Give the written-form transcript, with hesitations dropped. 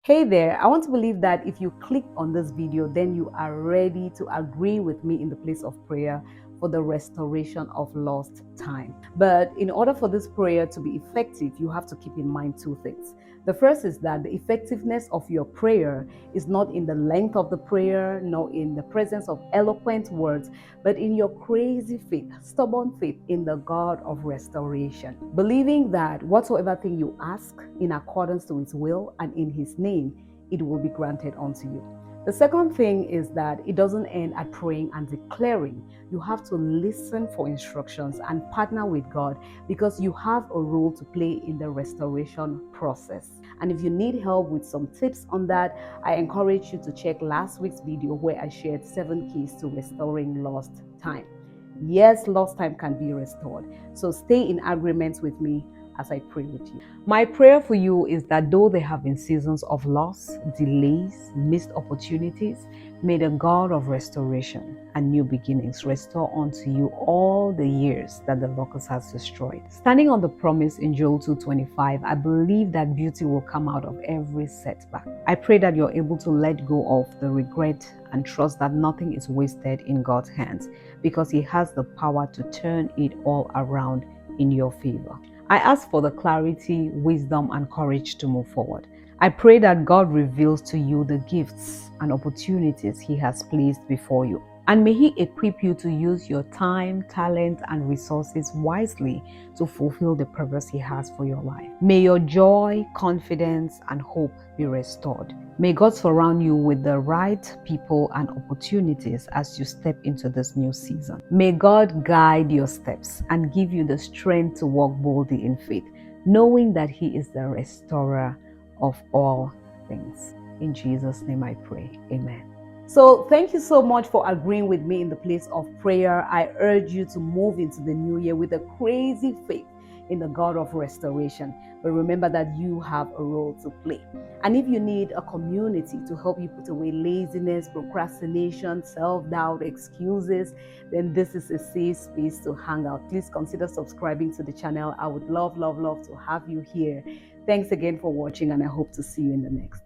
Hey there, I want to believe that if you click on this video, then you are ready to agree with me in the place of prayer for the restoration of lost time. But in order for this prayer to be effective, you have to keep in mind two things. The first is that the effectiveness of your prayer is not in the length of the prayer, nor in the presence of eloquent words, but in your crazy faith, stubborn faith in the God of restoration. Believing that whatsoever thing you ask in accordance to his will and in his name, it will be granted unto you. The second thing is that it doesn't end at praying and declaring. You have to listen for instructions and partner with God because you have a role to play in the restoration process. And if you need help with some tips on that, I encourage you to check last week's video where I shared 7 keys to restoring lost time. Yes, lost time can be restored. So stay in agreement with me as I pray with you. My prayer for you is that though there have been seasons of loss, delays, missed opportunities, may the God of restoration and new beginnings restore unto you all the years that the locust has destroyed. Standing on the promise in Joel 2:25, I believe that beauty will come out of every setback. I pray that you're able to let go of the regret and trust that nothing is wasted in God's hands because He has the power to turn it all around in your favor. I ask for the clarity, wisdom, and courage to move forward. I pray that God reveals to you the gifts and opportunities He has placed before you. And may He equip you to use your time, talent, and resources wisely to fulfill the purpose He has for your life. May your joy, confidence, and hope be restored. May God surround you with the right people and opportunities as you step into this new season. May God guide your steps and give you the strength to walk boldly in faith, knowing that He is the restorer of all things. In Jesus' name I pray. Amen. So thank you so much for agreeing with me in the place of prayer. I urge you to move into the new year with a crazy faith in the God of restoration. But remember that you have a role to play. And if you need a community to help you put away laziness, procrastination, self-doubt, excuses, then this is a safe space to hang out. Please consider subscribing to the channel. I would love to have you here. Thanks again for watching, and I hope to see you in the next.